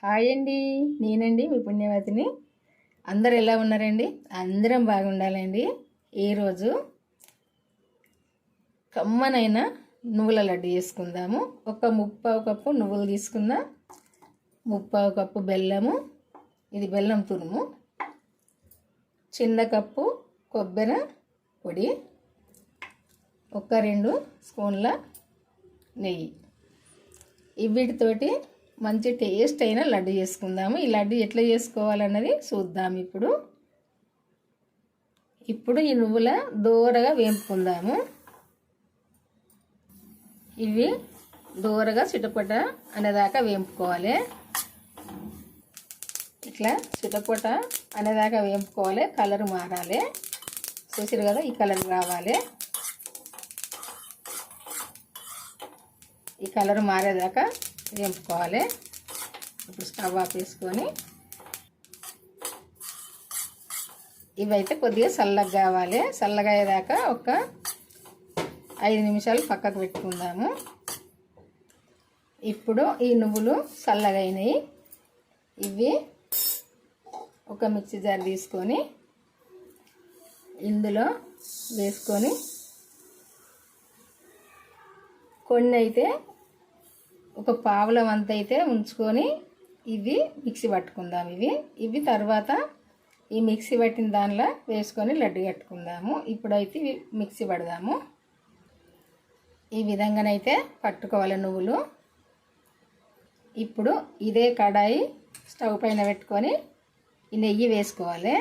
Hi అండి, నేనండి మీ పుణ్యవతిని. అందరు ఎలా ఉన్నారండి? అందరం బాగుండాలండి. ఈరోజు కమ్మనైన నువ్వుల లడ్డు చేసుకుందాము. ఒక 3/4 కప్పు నువ్వులు తీసుకున్న, 3/4 కప్పు బెల్లము, ఇది బెల్లం తురుము, చిన్న కప్పు కొబ్బరి పొడి, ఒక 2 స్పూన్ల నెయ్యి. వీటితోటి మంచి టేస్ట్ అయిన లడ్డు చేసుకుందాము. ఈ లడ్డు ఎట్లా చేసుకోవాలన్నది చూద్దాం. ఇప్పుడు ఈ నువ్వుల దోరగా వేపుకుందాము. ఇవి దోరగా చిటపట అనేదాకా వేపుకోవాలి. ఇట్లా చిటపట అనేదాకా వేపుకోవాలి. కలర్ మారాలి. చూసారు కదా, ఈ కలర్ రావాలి. ఈ కలర్ మారేదాకా వేపుకోవాలి. ఇప్పుడు స్టవ్ ఆఫ్ చేసుకొని ఇవైతే కొద్దిగా చల్లగా కావాలి. చల్లగా అయ్యేదాకా ఒక 5 నిమిషాలు పక్కకు పెట్టుకుందాము. ఇప్పుడు ఈ నువ్వులు చల్లగా అయినాయి. ఇవి ఒక మిక్సీ జార్ తీసుకొని ఇందులో వేసుకొని కొన్ని అయితే ఒక పావుల వంత అయితే ఉంచుకొని ఇవి మిక్సీ పట్టుకుందాం. ఇవి తర్వాత ఈ మిక్సీ పట్టిన దానిలో వేసుకొని లడ్డు కట్టుకుందాము. ఇప్పుడైతే ఇవి మిక్సీ పడదాము. ఈ విధంగానైతే పట్టుకోవాలి నువ్వులు. ఇప్పుడు ఇదే కడాయి స్టవ్ పైన పెట్టుకొని ఈ నెయ్యి వేసుకోవాలి.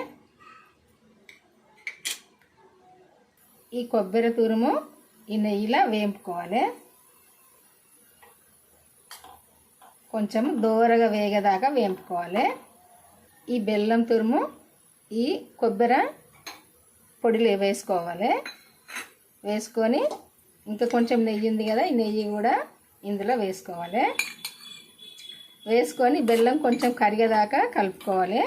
ఈ కొబ్బరి తురుము ఈ నెయ్యిలో వేపుకోవాలి. కొంచెం దోరగా వేగేదాకా వేపుకోవాలి. ఈ బెల్లం తురుము ఈ కొబ్బరి పొడిలో వేసుకోవాలి. వేసుకొని ఇంకా కొంచెం నెయ్యి ఉంది కదా, ఈ నెయ్యి కూడా ఇందులో వేసుకోవాలి. వేసుకొని బెల్లం కొంచెం కరిగేదాకా కలుపుకోవాలి.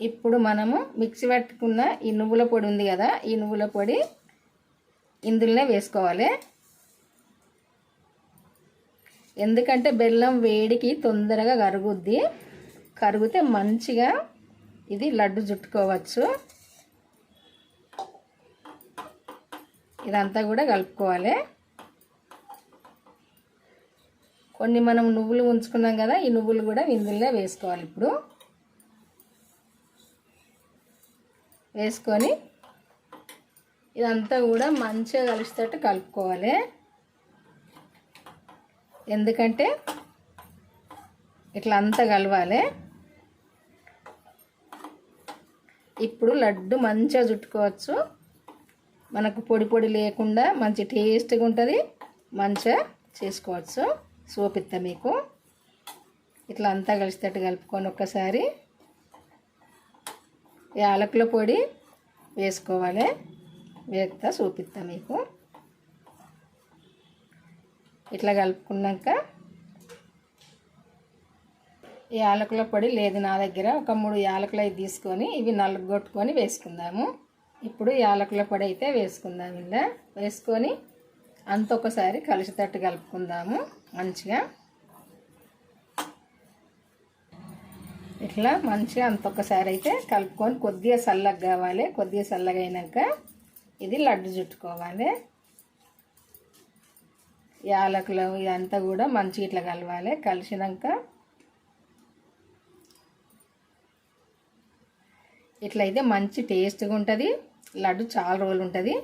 ఇప్పుడు మనము మిక్సీ పట్టుకున్న ఈ నువ్వుల పొడి ఉంది కదా, ఈ నువ్వుల పొడి ఇందులోనే వేసుకోవాలి. ఎందుకంటే బెల్లం వేడికి తొందరగా కరుగుద్ది. కరిగితే మంచిగా ఇది లడ్డు చుట్టుకోవచ్చు. ఇదంతా కూడా కలుపుకోవాలి. కొన్ని మనం నువ్వులు ఉంచుకున్నాం కదా, ఈ నువ్వులు కూడా ఇందులో వేసుకోవాలి. ఇప్పుడు వేసుకొని ఇదంతా కూడా మంచిగా కలిసేటట్టు కలుపుకోవాలి. ఎందుకంటే ఇట్లా అంతా కలవాలి. ఇప్పుడు లడ్డు మంచిగా చుట్టుకోవచ్చు. మనకు పొడి పొడి లేకుండా మంచి టేస్ట్గా ఉంటుంది. మంచిగా చేసుకోవచ్చు. చూపిస్తా మీకు. ఇట్లా అంతా కలిసేటట్టు కలుపుకొని ఒక్కసారి యాలకుల పొడి వేసుకోవాలి. వేస్తా చూపిస్తా మీకు. ఇట్లా కలుపుకున్నాక యాలకుల పొడి లేదు నా దగ్గర, ఒక 3 యాలకులు అయితే తీసుకొని ఇవి నలుగొట్టుకొని వేసుకుందాము. ఇప్పుడు యాలకుల పొడి అయితే వేసుకుందాము. ఇలా వేసుకొని అంత ఒకసారి కలిసేటట్టు కలుపుకుందాము మంచిగా. ఇట్లా మంచిగా అంత ఒకసారి అయితే కలుపుకొని కొద్దిగా చల్లగా కావాలి. కొద్దిగా చల్లగా అయినాక ఇది లడ్డు చుట్టుకోవాలి. యాలకులు ఇదంతా కూడా మంచిగా ఇట్లా కలవాలి. కలిసినాక ఇట్లయితే మంచి టేస్ట్గా ఉంటుంది. లడ్డు చాలా రోజులు ఉంటుంది,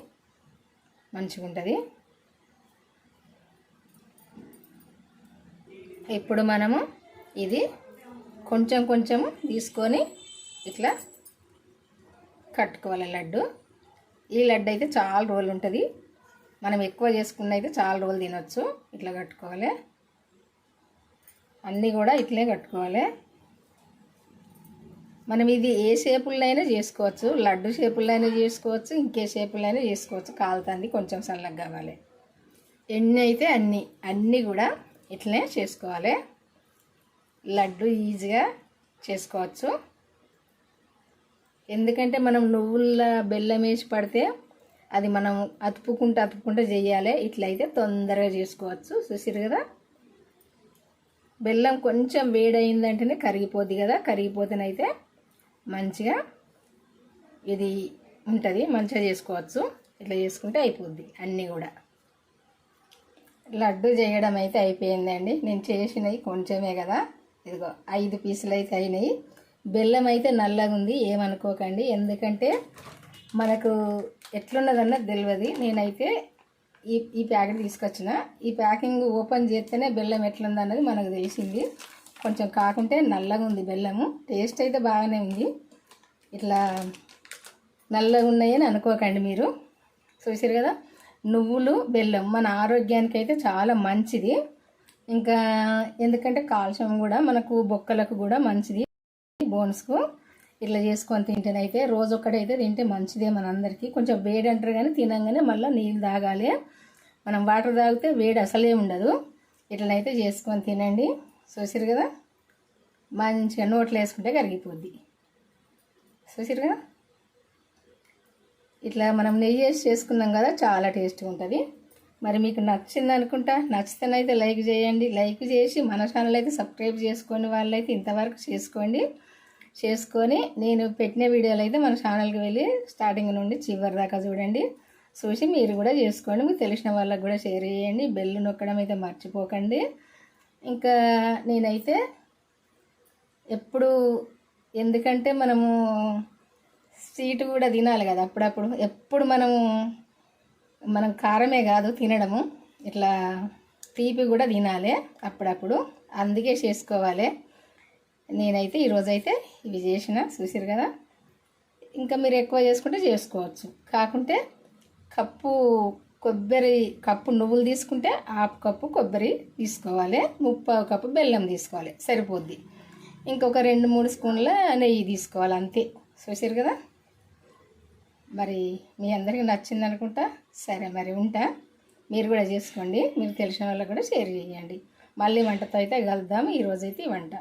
మంచిగా ఉంటుంది. ఇప్పుడు మనము ఇది కొంచెం కొంచెం తీసుకొని ఇట్లా కట్టుకోవాలి లడ్డు. ఈ లడ్డు అయితే చాలా రోజులు ఉంటుంది. మనం ఎక్కువ చేసుకున్న అయితే చాలా రోజులు తినొచ్చు. ఇట్లా కట్టుకోవాలి. అన్నీ కూడా ఇట్లే కట్టుకోవాలి. మనం ఇది ఏ షేపుల్లో అయినా చేసుకోవచ్చు. లడ్డు షేపుల్లో అయినా చేసుకోవచ్చు, ఇంకే షేపుల్లో అయినా చేసుకోవచ్చు. కాలుతుంది, కొంచెం చల్లగా కావాలి. ఎన్ని అయితే అన్నీ కూడా ఇట్లనే చేసుకోవాలి. లడ్డు ఈజీగా చేసుకోవచ్చు. ఎందుకంటే మనం నువ్వుల బెల్లం వేసి పడితే అది మనం అతుపుకుంటూ చేయాలి. ఇట్లయితే తొందరగా చేసుకోవచ్చు. చూసారు కదా. బెల్లం కొంచెం వేడైందంటేనే కరిగిపోద్ది కదా, కరిగిపోతేనైతే మంచిగా ఇది ఉంటుంది, మంచిగా చేసుకోవచ్చు. ఇట్లా చేసుకుంటే అయిపోద్ది అన్నీ కూడా. లడ్డు చేయడం అయితే అయిపోయిందండి. నేను చేసినవి కొంచెమే కదా, ఇదిగో 5 పీసులు అయితే అయినాయి. బెల్లం అయితే నల్లగా ఉంది, ఏమనుకోకండి. ఎందుకంటే మనకు ఎట్లున్నదన్నది తెలియదు. నేనైతే ఈ ప్యాకెట్ తీసుకొచ్చిన. ఈ ప్యాకింగ్ ఓపెన్ చేస్తేనే బెల్లం ఎట్లుందన్నది మనకు తెలిసింది. కొంచెం కాకుంటే నల్లగా ఉంది బెల్లము. టేస్ట్ అయితే బాగానే ఉంది. ఇట్లా నల్లగా ఉన్నాయని అనుకోకండి మీరు. చూసారు కదా, నువ్వులు బెల్లం మన ఆరోగ్యానికి అయితే చాలా మంచిది. ఇంకా ఎందుకంటే కాల్షియం కూడా మనకు బొక్కలకు కూడా మంచిది, బోన్స్కు. ఇట్లా చేసుకొని తింటేనైతే రోజు ఒక్కడైతే తింటే మంచిదే మనందరికీ. కొంచెం వేడి అంటారు కానీ తినంగానే మళ్ళీ నీళ్ళు తాగాలి. మనం వాటర్ తాగితే వేడి అసలే ఉండదు. ఇట్లనైతే చేసుకొని తినండి. చూసారు కదా, మంచిగా నోట్లో వేసుకుంటే కరిగిపోద్ది. చూసారు కదా, ఇట్లా మనం నెయ్యి వేసి చేసుకున్నాం కదా, చాలా టేస్ట్గా ఉంటుంది. మరి మీకు నచ్చింది అనుకుంటా. నచ్చితేనైతే లైక్ చేయండి. లైక్ చేసి మన ఛానల్ అయితే సబ్స్క్రైబ్ చేసుకొని వాళ్ళైతే ఇంతవరకు చేసుకొని నేను పెట్టిన వీడియోలు అయితే మన ఛానల్కి వెళ్ళి స్టార్టింగ్ నుండి చివరి దాకా చూడండి. చూసి మీరు కూడా చేసుకోండి. మీకు తెలిసిన వాళ్ళకి కూడా షేర్ చేయండి. బెల్ నొక్కడం అయితే మర్చిపోకండి. ఇంకా నేనైతే ఎప్పుడు, ఎందుకంటే మనము స్వీట్ కూడా తినాలి కదా అప్పుడప్పుడు. ఎప్పుడు మనం కారమే కాదు తినడము, ఇట్లా తీపి కూడా తినాలి అప్పుడప్పుడు. అందుకే చేసుకోవాలి. నేనైతే ఈరోజైతే ఇవి చేసిన. చూసారు కదా, ఇంకా మీరు ఎక్కువ చేసుకుంటే చేసుకోవచ్చు. కాకుంటే కప్పు నువ్వులు తీసుకుంటే 1/2 కప్పు కొబ్బరి తీసుకోవాలి, 3/4 కప్పు బెల్లం తీసుకోవాలి, సరిపోద్ది. ఇంకొక 2-3 స్పూన్ల నెయ్యి తీసుకోవాలి, అంతే. చూసారు కదా, మరి మీ అందరికీ నచ్చింది అనుకుంటా. సరే మరి ఉంటా. మీరు కూడా చేసుకోండి. మీరు తెలిసిన వాళ్ళకి కూడా షేర్ చేయండి. మళ్ళీ వంటతో అయితే కలుద్దాము. ఈరోజైతే ఈ వంట.